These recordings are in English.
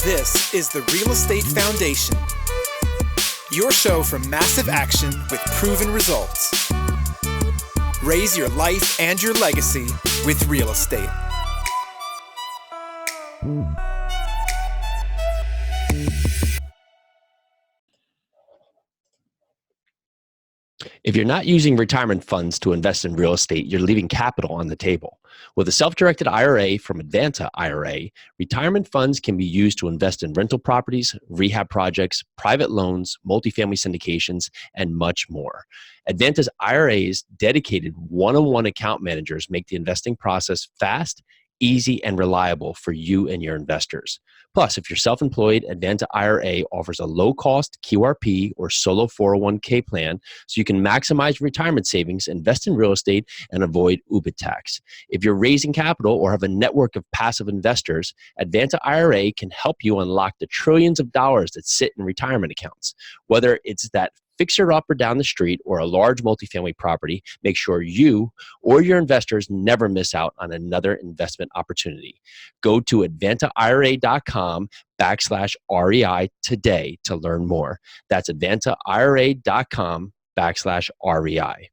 This is the Real Estate Foundation, your show for massive action with proven results. Raise your life and your legacy with real estate. If you're not using retirement funds to invest in real estate, you're leaving capital on the table. With a self-directed IRA from Advanta IRA, retirement funds can be used to invest in rental properties, rehab projects, private loans, multifamily syndications, and much more. Advanta's IRA's dedicated one-on-one account managers make the investing process fast, easy, and reliable for you and your investors. Plus, if you're self-employed, Advanta IRA offers a low-cost QRP or solo 401k plan so you can maximize retirement savings, invest in real estate, and avoid UBIT tax. If you're raising capital or have a network of passive investors, Advanta IRA can help you unlock the trillions of dollars that sit in retirement accounts. Whether it's that fixer-upper down the street or a large multifamily property, make sure you or your investors never miss out on another investment opportunity. Go to advantaira.com/REI today to learn more. That's advantaira.com/REI.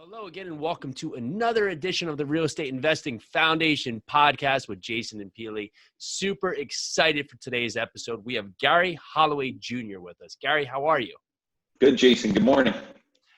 Hello again, and welcome to another edition of the Real Estate Investing Foundation podcast with Jason and Pili. Super excited for today's episode. We have Gary Holloway Jr. with us. Gary, how are you? Good, Jason. Good morning.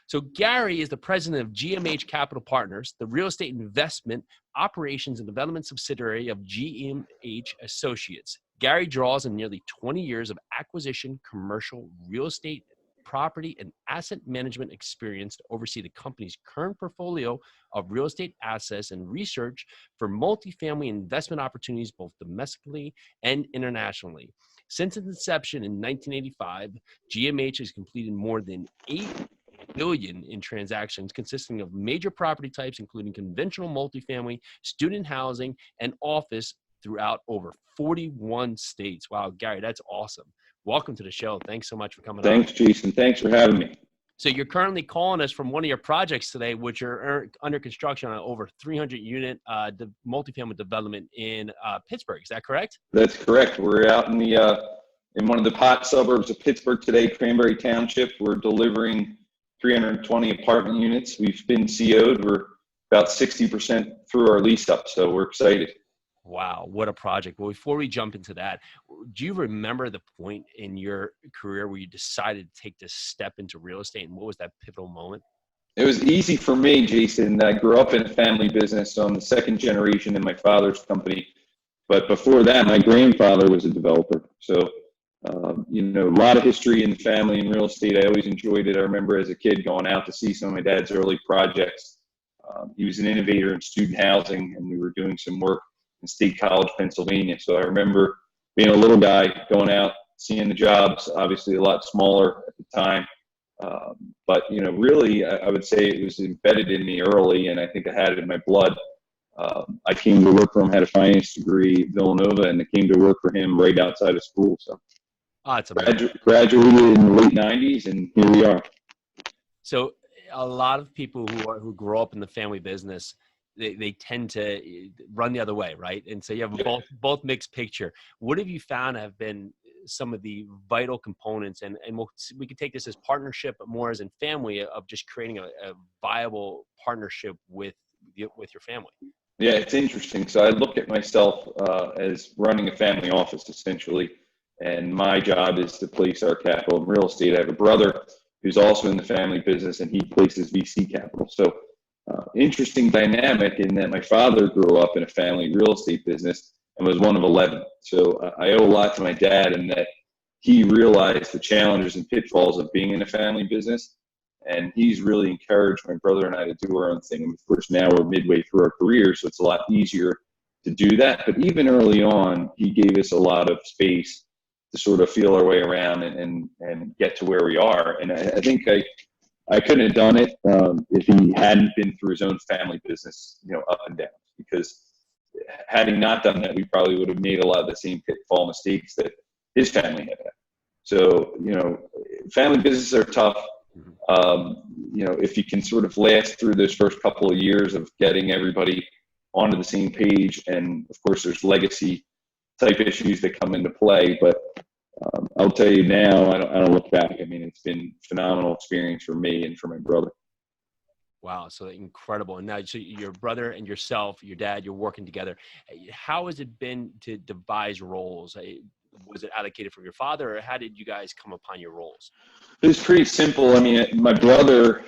So Gary is the president of GMH Capital Partners, the real estate investment operations and development subsidiary of GMH Associates. Gary draws on nearly 20 years of acquisition, commercial, real estate, property, and asset management experience to oversee the company's current portfolio of real estate assets and research for multifamily investment opportunities both domestically and internationally. Since its inception in 1985, GMH has completed more than $8 billion in transactions consisting of major property types, including conventional multifamily, student housing, and office throughout over 41 states. Wow, Gary, that's awesome. Welcome to the show. Thanks so much for coming on. Thanks, Jason. Thanks for having me. So you're currently calling us from one of your projects today, which are under construction on over 300-unit multifamily development in Pittsburgh. Is that correct? That's correct. We're out in one of the hot suburbs of Pittsburgh today, Cranberry Township. We're delivering 320 apartment units. We've been CO'd. We're about 60% through our lease up, so we're excited. Wow, what a project. Well, before we jump into that, do you remember the point in your career where you decided to take this step into real estate, and what was that pivotal moment? It was easy for me, Jason. I grew up in a family business, so I'm the second generation in my father's company. But before that, my grandfather was a developer. So, a lot of history in the family in real estate. I always enjoyed it. I remember as a kid going out to see some of my dad's early projects. He was an innovator in student housing, and we were doing some work in State College, Pennsylvania. So I remember being a little guy going out, seeing the jobs, obviously a lot smaller at the time. But really, I would say it was embedded in me early, and I think I had it in my blood. I came to work for him, had a finance degree at Villanova, and I came to work for him right outside of school. So graduated in the late 90s, and here we are. So a lot of people who grow up in the family business, they tend to run the other way, right? And so you have both mixed picture. What have you found have been some of the vital components, and we could take this as partnership, but more as in family, of just creating a viable partnership with your family? Yeah, it's interesting. So I look at myself as running a family office, essentially, and my job is to place our capital in real estate. I have a brother who's also in the family business, and he places VC capital. So interesting dynamic in that my father grew up in a family real estate business and was one of 11. So I owe a lot to my dad in that he realized the challenges and pitfalls of being in a family business. And he's really encouraged my brother and I to do our own thing. And of course, now we're midway through our career, so it's a lot easier to do that. But even early on, he gave us a lot of space to sort of feel our way around and get to where we are. And I think I couldn't have done it if he hadn't been through his own family business, up and down. Because having not done that, we probably would have made a lot of the same pitfall mistakes that his family had. So, family businesses are tough. Mhm. If you can sort of last through those first couple of years of getting everybody onto the same page, and of course there's legacy type issues that come into play, but I'll tell you now, I don't look back. I mean, it's been a phenomenal experience for me and for my brother. Wow, so incredible. And now, so your brother and yourself, your dad, you're working together. How has it been to devise roles? Was it allocated from your father, or how did you guys come upon your roles? It was pretty simple. I mean, my brother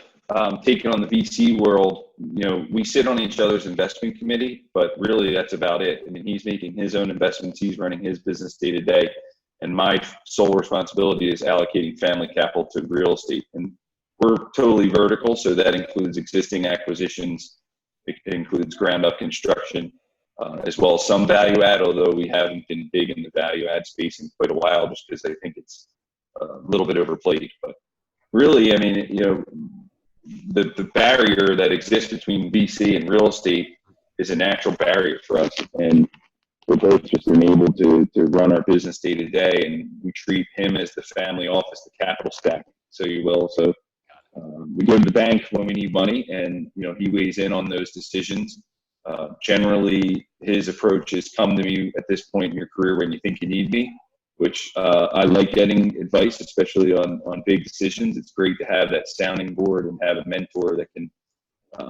taking on the VC world, we sit on each other's investment committee, but really that's about it. I mean, he's making his own investments. He's running his business day to day. And my sole responsibility is allocating family capital to real estate. And we're totally vertical, so that includes existing acquisitions. It includes ground up construction, as well as some value add, although we haven't been big in the value add space in quite a while, just because I think it's a little bit overplayed. But really, I mean, the barrier that exists between VC and real estate is a natural barrier for us. And we're both just enabled to run our business day to day, and we treat him as the family office, the capital stack, so you will. So we go to the bank when we need money, and he weighs in on those decisions. Generally, his approach is come to me at this point in your career when you think you need me, which I like getting advice, especially on big decisions. It's great to have that sounding board and have a mentor that can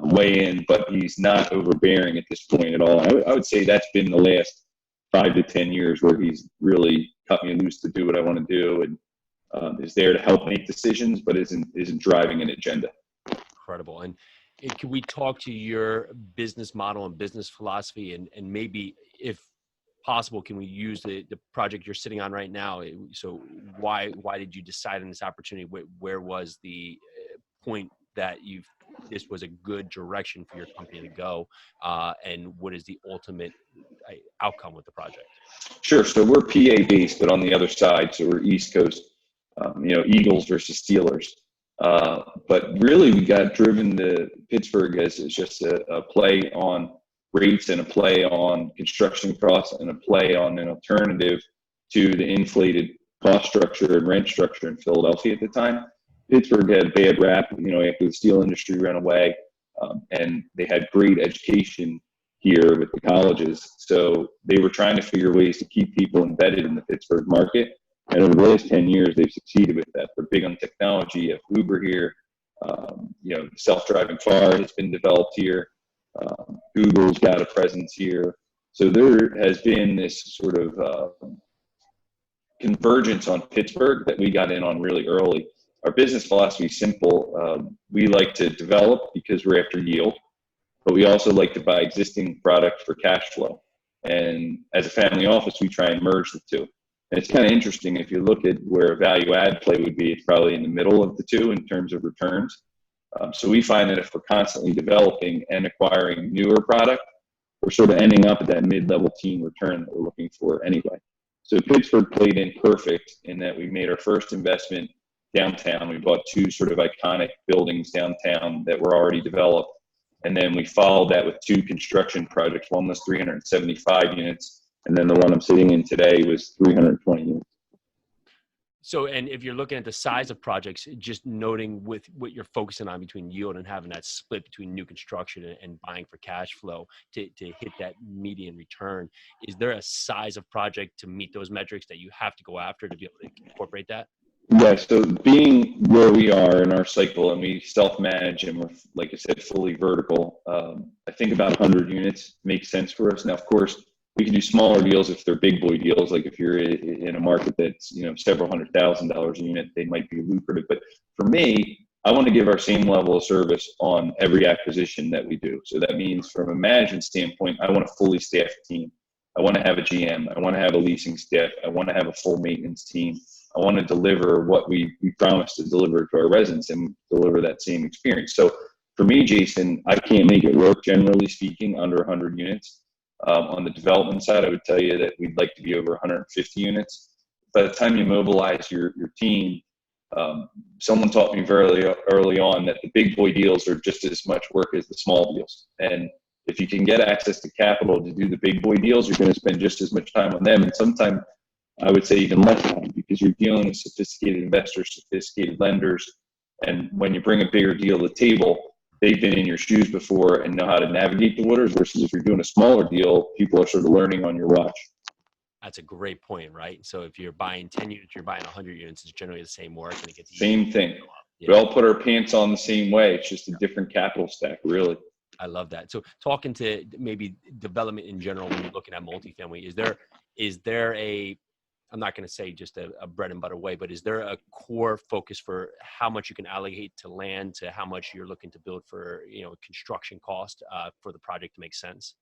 weigh in, but he's not overbearing at this point at all. I would say that's been the last 5 to 10 years where he's really cut me loose to do what I want to do, and is there to help make decisions, but isn't driving an agenda. Incredible. And can we talk to your business model and business philosophy, and maybe, if possible, can we use the project you're sitting on right now? So why did you decide on this opportunity? Where was the point that this was a good direction for your company to go, and what is the ultimate outcome with the project? Sure. So we're PA based, but on the other side, so we're East Coast. Eagles versus Steelers. But really, we got driven to Pittsburgh as just a play on rates and a play on construction costs and a play on an alternative to the inflated cost structure and rent structure in Philadelphia at the time. Pittsburgh had a bad rap, after the steel industry ran away, and they had great education here with the colleges. So they were trying to figure ways to keep people embedded in the Pittsburgh market. And over the last 10 years, they've succeeded with that. They're big on technology. You have Uber here. Self-driving car has been developed here. Google's got a presence here. So there has been this sort of convergence on Pittsburgh that we got in on really early. Our business philosophy is simple. We like to develop because we're after yield, but we also like to buy existing product for cash flow. And as a family office, we try and merge the two. And it's kind of interesting, if you look at where a value add play would be, it's probably in the middle of the two in terms of returns. So we find that if we're constantly developing and acquiring newer product, we're sort of ending up at that mid-level teen return that we're looking for anyway. So Pittsburgh played in perfect in that we made our first investment downtown. We bought 2 sort of iconic buildings downtown that were already developed. And then we followed that with 2 construction projects. One was 375 units. And then the one I'm sitting in today was 320 units. So, and if you're looking at the size of projects, just noting with what you're focusing on between yield and having that split between new construction and buying for cash flow to hit that median return, is there a size of project to meet those metrics that you have to go after to be able to incorporate that? Yeah, so being where we are in our cycle, and we self-manage and we're, like I said, fully vertical, I think about 100 units makes sense for us. Now, of course, we can do smaller deals if they're big boy deals. Like if you're in a market that's, several $100,000 a unit, they might be lucrative. But for me, I want to give our same level of service on every acquisition that we do. So that means from a management standpoint, I want a fully staffed team. I want to have a GM. I want to have a leasing staff. I want to have a full maintenance team. I want to deliver what we promised to deliver to our residents and deliver that same experience. So for me, Jason, I can't make it work, generally speaking, under 100 units. On the development side, I would tell you that we'd like to be over 150 units. By the time you mobilize your team, someone taught me very early on that the big boy deals are just as much work as the small deals. And if you can get access to capital to do the big boy deals, you're going to spend just as much time on them. And sometimes I would say even less time, because you're dealing with sophisticated investors, sophisticated lenders. And when you bring a bigger deal to the table, they've been in your shoes before and know how to navigate the waters, versus if you're doing a smaller deal, people are sort of learning on your watch. That's a great point, right? So if you're buying 10 units, you're buying 100 units, it's generally the same work and it gets easier. Same thing. Yeah. We all put our pants on the same way. It's just a different capital stack, really. I love that. So talking to maybe development in general, when you're looking at multifamily, is there a, I'm not going to say just a bread and butter way, but is there a core focus for how much you can allocate to land, to how much you're looking to build for, construction cost for the project to make sense?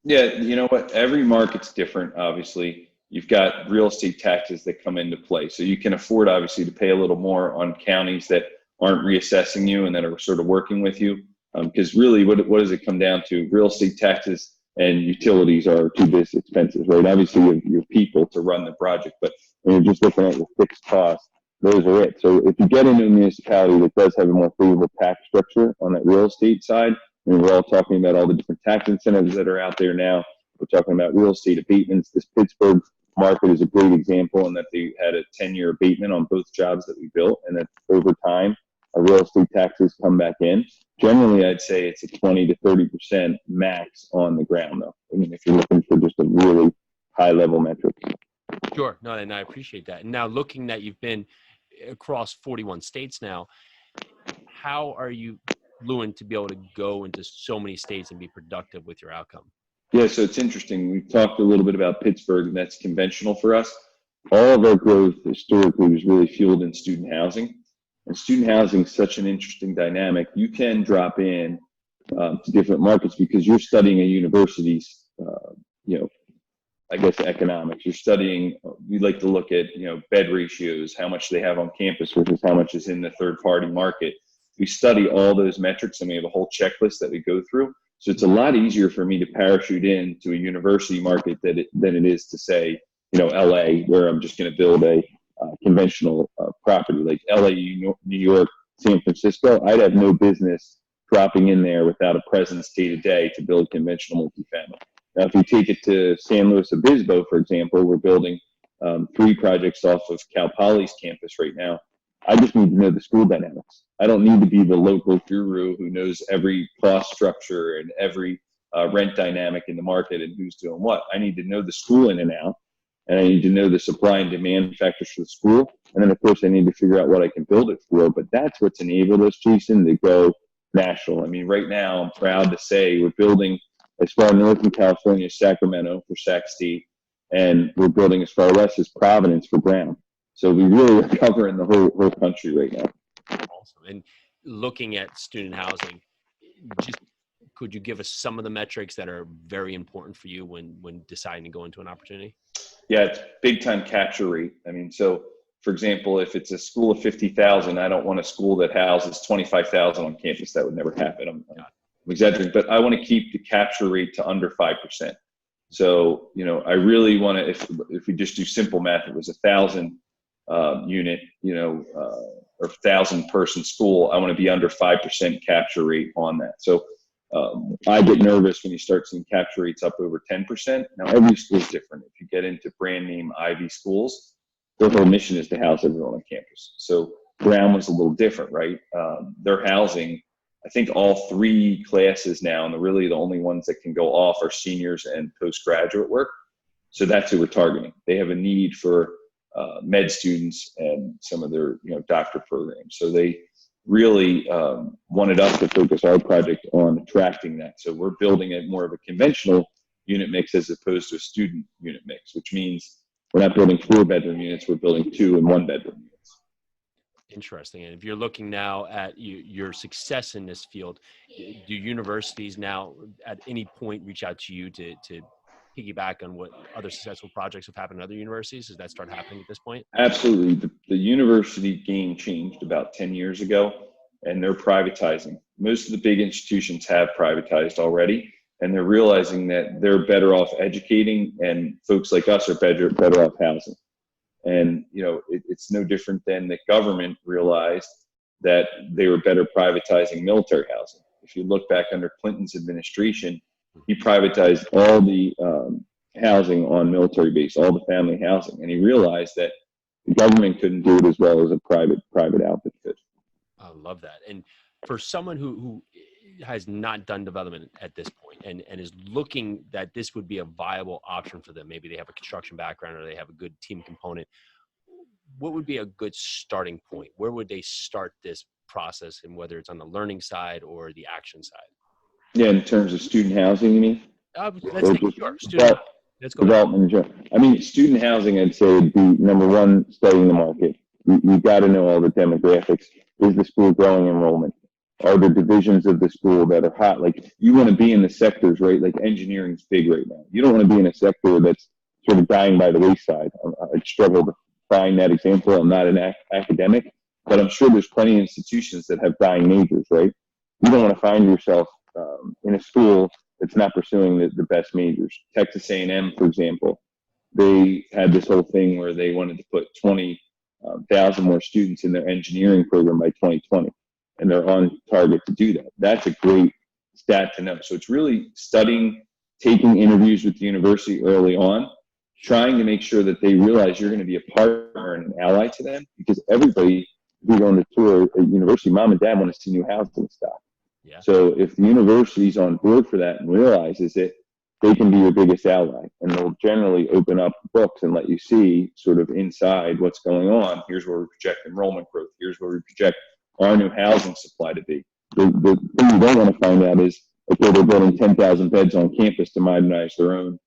Yeah, you know what? Every market's different, obviously. You've got real estate taxes that come into play. So you can afford, obviously, to pay a little more on counties that aren't reassessing you and that are sort of working with you. Because really, what does it come down to? Real estate taxes and utilities are two big expenses, right? Obviously, you have your people to run the project, but when you're just looking at your fixed costs, those are it. So if you get into a municipality that does have a more favorable tax structure on that real estate side, we're all talking about all the different tax incentives that are out there now. We're talking about real estate abatements. This Pittsburgh market is a great example in that they had a 10-year abatement on both jobs that we built, and that over time, our real estate taxes come back in. Generally, I'd say it's a 20 to 30% max on the ground, though. I mean, if you're looking for just a really high-level metric. Sure. No, and I appreciate that. And now looking that you've been across 41 states now, how are you fluent to be able to go into so many states and be productive with your outcome? Yeah, so it's interesting. We talked a little bit about Pittsburgh, and that's conventional for us. All of our growth historically was really fueled in student housing. And student housing is such an interesting dynamic. You can drop in to different markets because you're studying a university's, I guess, economics. You're studying, we like to look at, bed ratios, how much they have on campus versus how much is in the third-party market. We study all those metrics, and we have a whole checklist that we go through. So it's a lot easier for me to parachute into a university market than it is to say, LA, where I'm just going to build a conventional property like LA, New York, San Francisco. I'd have no business dropping in there without a presence day to day to build conventional multifamily. Now, if you take it to San Luis Obispo, for example, we're building 3 projects off of Cal Poly's campus right now. I just need to know the school dynamics. I don't need to be the local guru who knows every cost structure and every rent dynamic in the market and who's doing what. I need to know the school in and out, and I need to know the supply and demand factors for the school. And then, of course, I need to figure out what I can build it for. But that's what's enabled us, Jason, to go national. I mean, right now, I'm proud to say we're building as far north in California as Sacramento for Sac State, and we're building as far west as Providence for Brown. So we really are covering the whole country right now. Awesome. And looking at student housing, could you give us some of the metrics that are very important for you when deciding to go into an opportunity? Yeah, it's big time capture rate. I mean, so for example, if it's a school of 50,000, I don't want a school that houses 25,000 on campus. That would never happen. I'm exaggerating, but I want to keep the capture rate to under 5%. So, I really want to, if we just do simple math, it was 1,000 unit, or 1,000 person school, I want to be under 5% capture rate on that. So I get nervous when you start seeing capture rates up over 10%. Now, every school is different. If you get into brand name Ivy schools, their whole mission is to house everyone on campus. So Brown was a little different, right? They're housing, I think, all 3 classes now, and really the only ones that can go off are seniors and postgraduate work. So that's who we're targeting. They have a need for med students and some of their doctor programs. So they really wanted us to focus our project on attracting that. So we're building a more of a conventional unit mix as opposed to a student unit mix, which means we're not building 4-bedroom units, we're building 2 and 1-bedroom units. Interesting. And if you're looking now at your success in this field, do universities now at any point reach out to you to piggyback on what other successful projects have happened in other universities? Does that start happening at this point? Absolutely. The university game changed about 10 years ago, and they're privatizing. Most of the big institutions have privatized already, and they're realizing that they're better off educating, and folks like us are better off housing. And, it's no different than the government realized that they were better privatizing military housing. If you look back under Clinton's administration, he privatized all the housing on military base, all the family housing. And he realized that the government couldn't do it as well as a private outfit could. love that. And for someone who has not done development at this point and is looking that this would be a viable option for them, maybe they have a construction background or they have a good team component, what would be a good starting point? Where would they start this process, and whether it's on the learning side or the action side? Yeah, in terms of student housing, you mean? Let's take sure. Student housing. Let's go. Development. I mean, student housing, I'd say would be number one, studying the market. You've got to know all the demographics. Is the school growing enrollment? Are there divisions of the school that are hot? Like, you want to be in the sectors, right? Like, engineering's big right now. You don't want to be in a sector that's sort of dying by the wayside. I struggle to find that example. I'm not an academic, but I'm sure there's plenty of institutions that have dying majors, right? You don't want to find yourself in a school that's not pursuing the best majors. Texas A&M, for example, they had this whole thing where they wanted to put 20,000 more students in their engineering program by 2020, and they're on target to do that. That's a great stat to know. So it's really studying, taking interviews with the university early on, trying to make sure that they realize you're going to be a partner and an ally to them, because everybody, if you go on a tour at university, mom and dad want to see new housing stock. Yeah. So if the university's on board for that and realizes it, they can be your biggest ally, and they'll generally open up books and let you see sort of inside what's going on. Here's where we project enrollment growth. Here's where we project our new housing supply to be. The thing you don't want to find out is, okay, they're building 10,000 beds on campus to modernize their own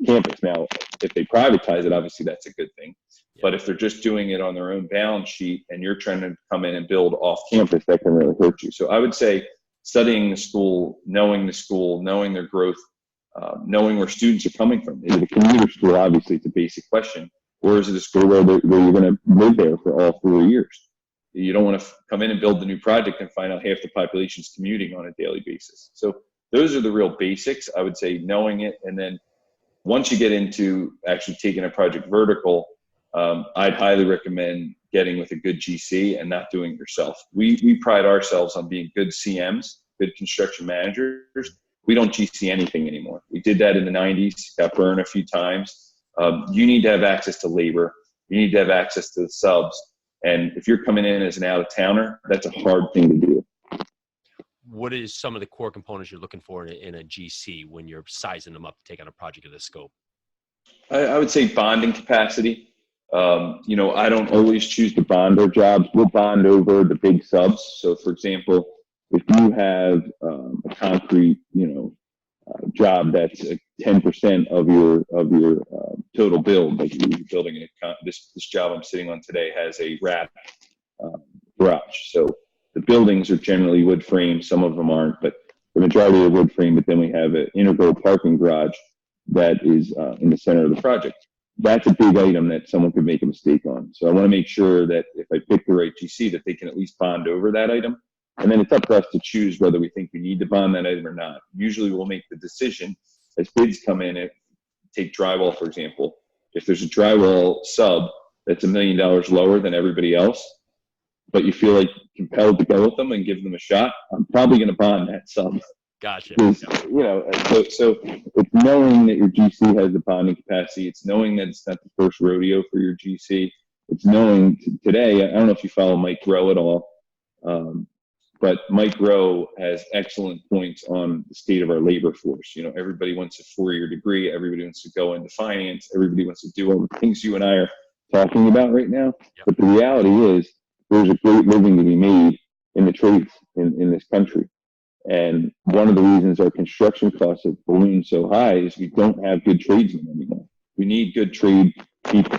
campus. Now, if they privatize it, obviously that's a good thing. Yeah. But if they're just doing it on their own balance sheet and you're trying to come in and build off campus, that can really hurt you. So I would say studying the school, knowing their growth, knowing where students are coming from. Is it a commuter school? Obviously, it's a basic question. Or is it a school where you're going to live there for all 4 years? You don't want to come in and build the new project and find out half the population's commuting on a daily basis. So those are the real basics, I would say, knowing it. And then once you get into actually taking a project vertical, I'd highly recommend getting with a good GC and not doing it yourself. We pride ourselves on being good CMs, good construction managers. We don't GC anything anymore. We did that in the 90s, got burned a few times. You need to have access to labor. You need to have access to the subs. And if you're coming in as an out-of-towner, that's a hard thing to do. What is some of the core components you're looking for in a GC when you're sizing them up to take on a project of this scope? I would say bonding capacity. I don't always choose to bond our jobs. We'll bond over the big subs. So, for example, if you have a concrete, job that's 10% of your total build, like you're building this job I'm sitting on today has a wrap garage. So the buildings are generally wood frame. Some of them aren't, but the majority are wood frame. But then we have an integral parking garage that is in the center of the project. That's a big item that someone could make a mistake on. So I want to make sure that if I pick the right GC, that they can at least bond over that item. And then it's up to us to choose whether we think we need to bond that item or not. Usually we'll make the decision as bids come in. Take drywall, for example. If there's a drywall sub that's $1 million lower than everybody else, but you feel like compelled to go with them and give them a shot, I'm probably going to bond that sub. Gotcha. So it's knowing that your GC has the bonding capacity. It's knowing that it's not the first rodeo for your GC. It's knowing today, I don't know if you follow Mike Rowe at all, but Mike Rowe has excellent points on the state of our labor force. Everybody wants a 4-year degree. Everybody wants to go into finance. Everybody wants to do all the things you and I are talking about right now. Yep. But the reality is there's a great living to be made in the trades in this country. And one of the reasons our construction costs have ballooned so high is we don't have good tradesmen anymore. We need good trade people.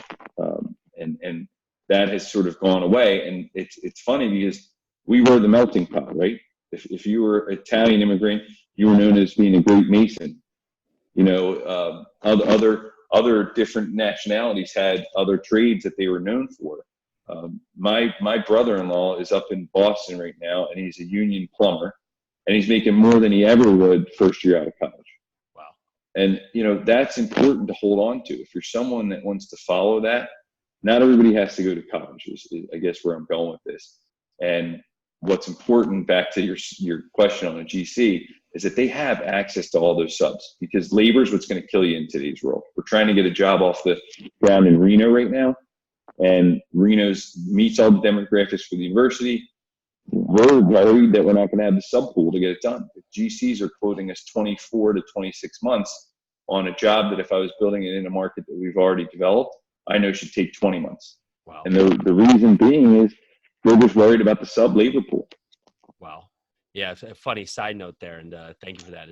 And that has sort of gone away. And it's funny because we were the melting pot, right? If you were an Italian immigrant, you were known as being a great mason. Other different nationalities had other trades that they were known for. My brother-in-law is up in Boston right now, and he's a union plumber, and he's making more than he ever would first year out of college. Wow. And, that's important to hold on to. If you're someone that wants to follow that, not everybody has to go to college, is I guess where I'm going with this. And what's important, back to your question on a GC, is that they have access to all those subs, because labor is what's going to kill you in today's world. We're trying to get a job off the ground in Reno right now, and Reno's meets all the demographics for the university. we're worried that we're not going to have the sub pool to get it done. The GCs are quoting us 24 to 26 months on a job that if I was building it in a market that we've already developed, I know should take 20 months. Wow. And the reason being is they're just worried about the sub labor pool. Wow. Yeah, it's a funny side note there, and thank you for that.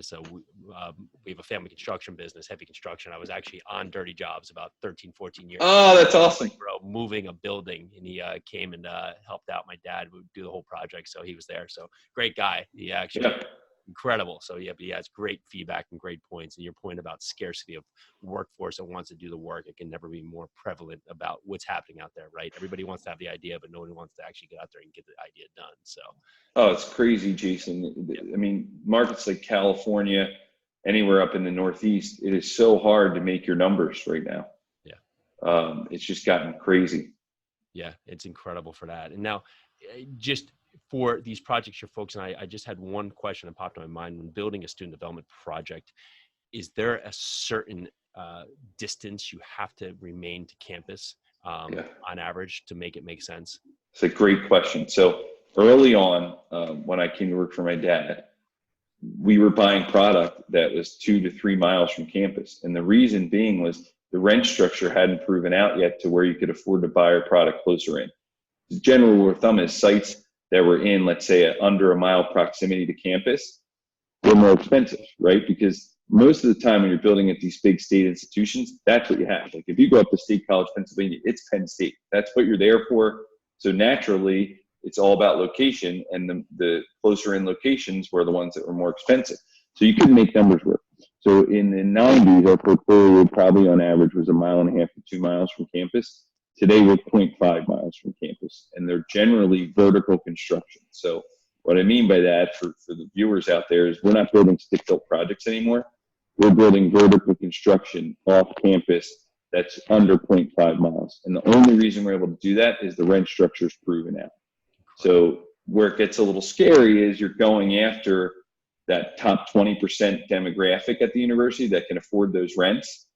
We have a family construction business, heavy construction. I was actually on Dirty Jobs about 13, 14 years Oh, that's awesome. Bro, moving a building, and he came and helped out my dad. We would do the whole project, so he was there. So great guy. He actually incredible. So yeah, but yeah, it's great feedback and great points. And your point about scarcity of workforce that wants to do the work, it can never be more prevalent about what's happening out there, right? Everybody wants to have the idea, but no one wants to actually get out there and get the idea done. So oh, it's crazy, Jason. I mean, markets like California, anywhere up in the Northeast, it is so hard to make your numbers right now. Yeah. It's just gotten crazy. Yeah, it's incredible for that. And now just for these projects you're focusing on, I just had one question that popped in my mind. When building a student development project, is there a certain distance you have to remain to campus on average to make it make sense? It's a great question. So early on, when I came to work for my dad, we were buying product that was 2 to 3 miles from campus. And the reason being was the rent structure hadn't proven out yet to where you could afford to buy our product closer in. The general rule of thumb is sites that were in, let's say, under a mile proximity to campus, they're more expensive, right? Because most of the time when you're building at these big state institutions, that's what you have. Like if you go up to State College, Pennsylvania, it's Penn State. That's what you're there for. So naturally, it's all about location, and the closer in locations were the ones that were more expensive. So you couldn't make numbers work. So in the 90s, our portfolio probably on average was 1.5 miles to 2 miles from campus. Today we're 0.5 miles from campus, and they're generally vertical construction. So what I mean by that for the viewers out there is we're not building stick-built projects anymore. We're building vertical construction off campus that's under 0.5 miles. And the only reason we're able to do that is the rent structure is proven out. So where it gets a little scary is you're going after that top 20% demographic at the university that can afford those rents.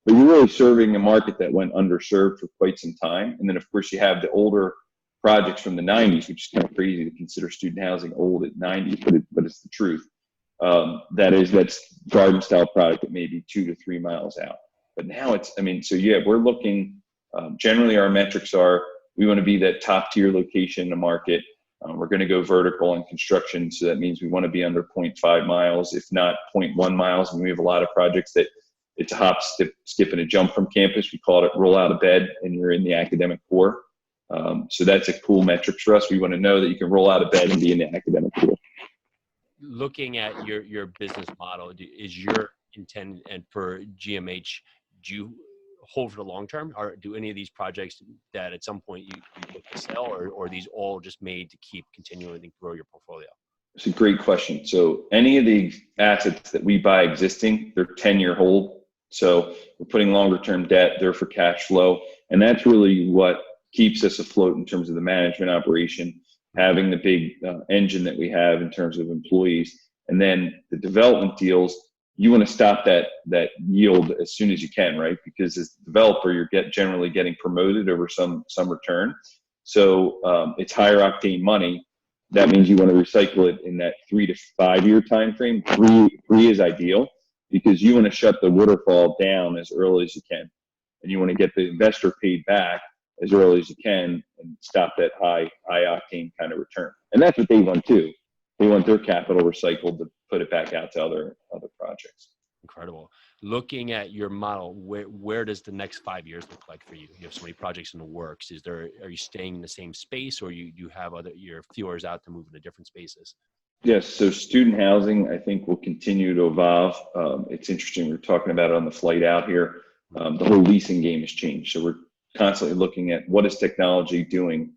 But you're really serving a market that went underserved for quite some time. And then, of course, you have the older projects from the 90s, which is kind of crazy to consider student housing old at 90, but it's the truth. That's garden-style product that may be 2 to 3 miles out. But now we're looking, generally our metrics are, we want to be that top-tier location in the market. We're going to go vertical in construction, so that means we want to be under 0.5 miles, if not 0.1 miles. And we have a lot of projects that it's a hop, skip, and a jump from campus. We call it roll out of bed, and you're in the academic core. So that's a cool metric for us. We want to know that you can roll out of bed and be in the academic core. Looking at your business model, is your intent, and for GMH, do you hold for the long term, or do any of these projects that at some point you look to sell, or are these all just made to keep continuing to grow your portfolio? It's a great question. So any of the assets that we buy existing, they're 10-year hold. So we're putting longer term debt, they're for cash flow. And that's really what keeps us afloat in terms of the management operation, having the big engine that we have in terms of employees. And then the development deals, you want to stop that yield as soon as you can, right? Because as a developer, you're generally getting promoted over some return. So it's higher octane money. That means you want to recycle it in that 3 to 5 year time frame. Three is ideal, because you want to shut the waterfall down as early as you can, and you want to get the investor paid back as early as you can and stop that high octane kind of return. And that's what they want too. They want their capital recycled to put it back out to other projects. Incredible. Looking at your model, where does the next 5 years look like for you? You have so many projects in the works. Are you staying in the same space, or you have your feelers out to move into different spaces? Yes. So student housing, I think, will continue to evolve. It's interesting. We're talking about it on the flight out here. The whole leasing game has changed. So we're constantly looking at what is technology doing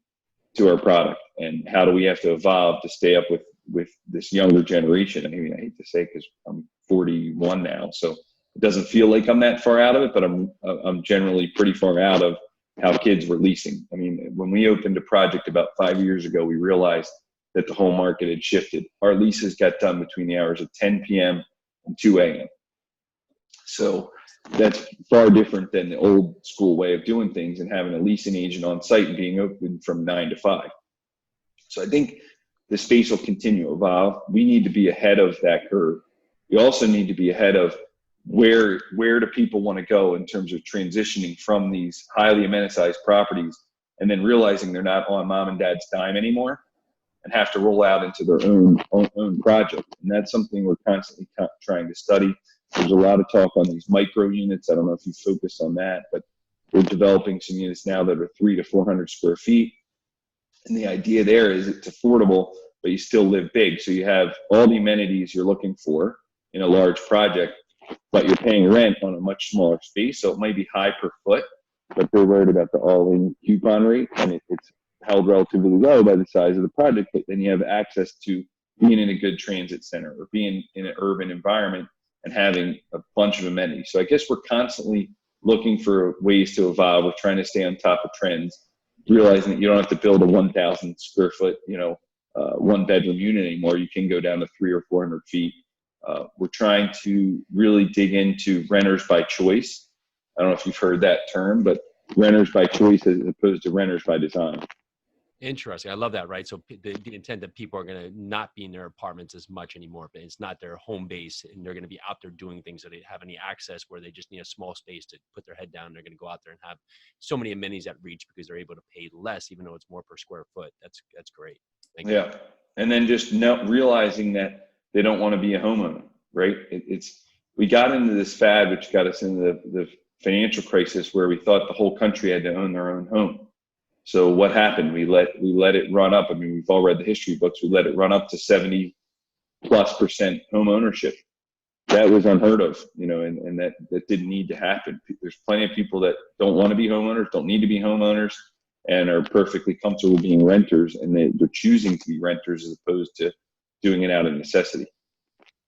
to our product, and how do we have to evolve to stay up with this younger generation. I mean, I hate to say, because I'm 41 now, so it doesn't feel like I'm that far out of it, but I'm generally pretty far out of how kids were leasing. I mean, when we opened a project about 5 years ago, we realized that the whole market had shifted. Our leases got done between the hours of 10 p.m. and 2 a.m. So that's far different than the old school way of doing things and having a leasing agent on site and being open from 9 to 5. So I think the space will continue to evolve. We need to be ahead of that curve. We also need to be ahead of where do people want to go in terms of transitioning from these highly amenitized properties and then realizing they're not on mom and dad's dime anymore and have to roll out into their own project. And that's something we're constantly trying to study. There's a lot of talk on these micro units. I don't know if you focused on that, but we're developing some units now that are 300 to 400 square feet. And the idea there is it's affordable, but you still live big. So you have all the amenities you're looking for in a large project, but you're paying rent on a much smaller space. So it might be high per foot, but they're worried about the all-in coupon rate, and it's held relatively low by the size of the project. But then you have access to being in a good transit center or being in an urban environment and having a bunch of amenities. So I guess we're constantly looking for ways to evolve. We're trying to stay on top of trends, realizing that you don't have to build a 1,000 square foot, one bedroom unit anymore. You can go down to 300 or 400 feet. We're trying to really dig into renters by choice. I don't know if you've heard that term, but renters by choice as opposed to renters by design. Interesting. I love that, right? So the intent that people are going to not be in their apartments as much anymore, but it's not their home base, and they're going to be out there doing things that they have any access where they just need a small space to put their head down. They're going to go out there and have so many amenities at reach because they're able to pay less, even though it's more per square foot. That's great. Thank you. Yeah. And then just realizing that they don't want to be a homeowner, right? We got into this fad, which got us into the financial crisis where we thought the whole country had to own their own home. So what happened? We let it run up. I mean, we've all read the history books. We let it run up to 70+% home ownership. That was unheard of, and that didn't need to happen. There's plenty of people that don't want to be homeowners, don't need to be homeowners, and are perfectly comfortable being renters, and they're choosing to be renters as opposed to doing it out of necessity.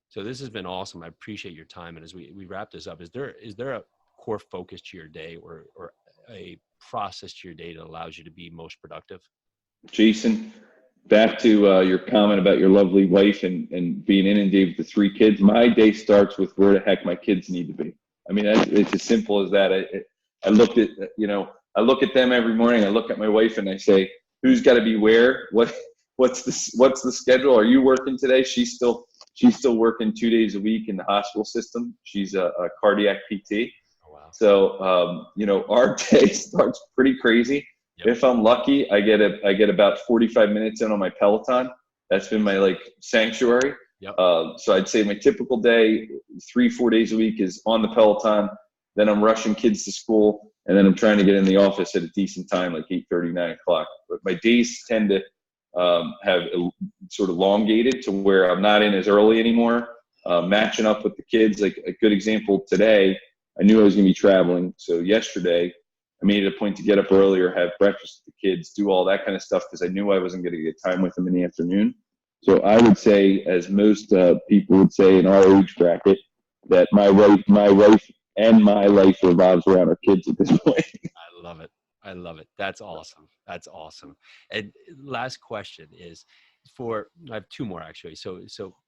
So this has been awesome. I appreciate your time. And as we wrap this up, is there a core focus to your day or a process to your day that allows you to be most productive? Jason, back to your comment about your lovely wife and being inundated with the 3 kids. My day starts with where the heck my kids need to be. I mean, it's as simple as that. I look at them every morning. I look at my wife and I say, who's got to be where? What's the schedule? Are you working today? She's still working 2 days a week in the hospital system. She's a cardiac PT. Oh, wow. So, our day starts pretty crazy. Yep. If I'm lucky, I get about 45 minutes in on my Peloton. That's been my sanctuary. Yep. So I'd say my typical day, 3-4 days a week is on the Peloton. Then I'm rushing kids to school, and then I'm trying to get in the office at a decent time, like 8:30, 9 o'clock. But my days tend to have sort of elongated to where I'm not in as early anymore, matching up with the kids. Like a good example today, I knew I was going to be traveling. So yesterday I made it a point to get up earlier, have breakfast with the kids, do all that kind of stuff because I knew I wasn't going to get time with them in the afternoon. So I would say, as most people would say in our age bracket, that my wife and my life revolves around our kids at this point. I love it. That's awesome. And last question is I have 2 more actually. So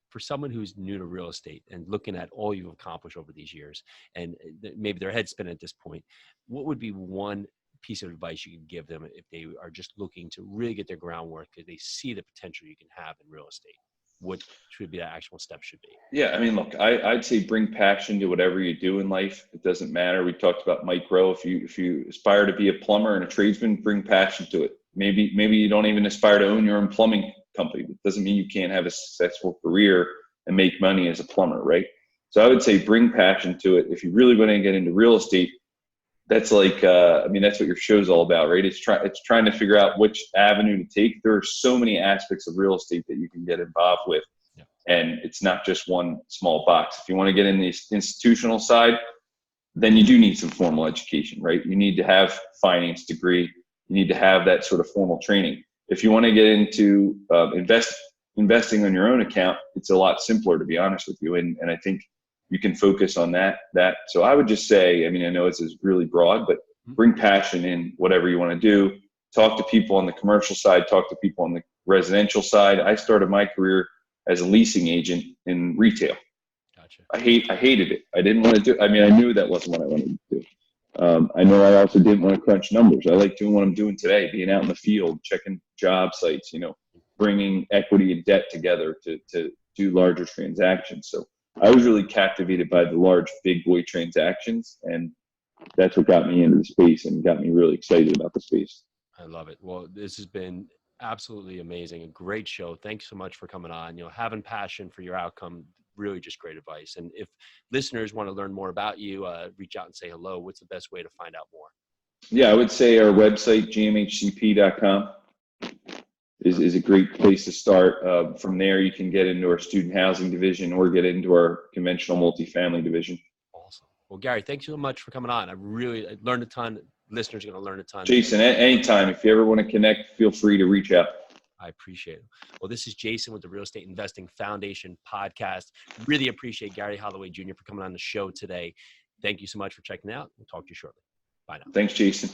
for someone who's new to real estate and looking at all you've accomplished over these years, and maybe their head's spinning at this point, what would be one piece of advice you could give them if they are just looking to really get their groundwork because they see the potential you can have in real estate? What should be the actual step should be? Yeah, I mean, look, I'd say bring passion to whatever you do in life. It doesn't matter. We talked about micro. If you aspire to be a plumber and a tradesman, bring passion to it. Maybe you don't even aspire to own your own plumbing company. It doesn't mean you can't have a successful career and make money as a plumber, right? So I would say bring passion to it. If you really want to get into real estate, that's that's what your show's all about, right? It's trying to figure out which avenue to take. There are so many aspects of real estate that you can get involved with. Yeah. And it's not just one small box. If you want to get in the institutional side, then you do need some formal education, right? You need to have finance degree. You need to have that sort of formal training. If you want to get into investing on your own account, it's a lot simpler, to be honest with you. And I think you can focus on that. So I would just say, I mean, I know it's really broad, but bring passion in whatever you want to do. Talk to people on the commercial side, talk to people on the residential side. I started my career as a leasing agent in retail. Gotcha. I hated it. I didn't want to do, I knew that wasn't what I wanted to do. I know I also didn't want to crunch numbers. I like doing what I'm doing today, being out in the field, checking job sites, bringing equity and debt together to do larger transactions. So I was really captivated by the large big boy transactions, and that's what got me into the space and got me really excited about the space. I love it. Well, this has been absolutely amazing. A great show. Thanks so much for coming on. Having passion for your outcome, really just great advice. And if listeners want to learn more about you, reach out and say hello. What's the best way to find out more? Yeah, I would say our website, gmhcp.com, is a great place to start. From there, you can get into our student housing division or get into our conventional multifamily division. Awesome. Well, Gary, thanks so much for coming on. I learned a ton. Listeners are going to learn a ton. Jason, anytime, if you ever want to connect, feel free to reach out. I appreciate it. Well, this is Jason with the Real Estate Investing Foundation podcast. Really appreciate Gary Holloway Jr. for coming on the show today. Thank you so much for checking out. We'll talk to you shortly. Bye now. Thanks, Jason.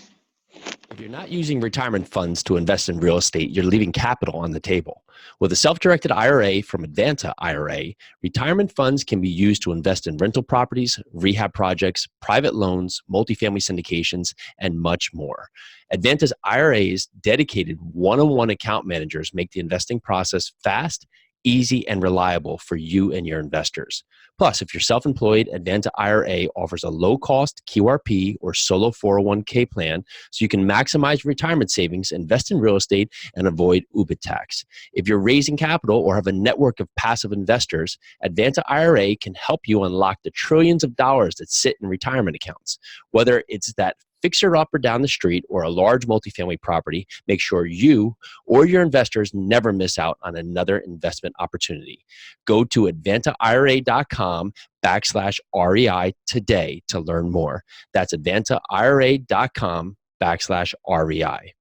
If you're not using retirement funds to invest in real estate, you're leaving capital on the table. With a self-directed IRA from Advanta IRA, retirement funds can be used to invest in rental properties, rehab projects, private loans, multifamily syndications, and much more. Advanta's IRA's dedicated one-on-one account managers make the investing process fast, easy, and reliable for you and your investors. Plus, if you're self-employed, Advanta IRA offers a low-cost QRP or solo 401k plan so you can maximize retirement savings, invest in real estate, and avoid UBIT tax. If you're raising capital or have a network of passive investors, Advanta IRA can help you unlock the trillions of dollars that sit in retirement accounts. Whether it's that fixer-upper down the street or a large multifamily property, make sure you or your investors never miss out on another investment opportunity. Go to advantaira.com/REI today to learn more. That's advantaira.com/REI.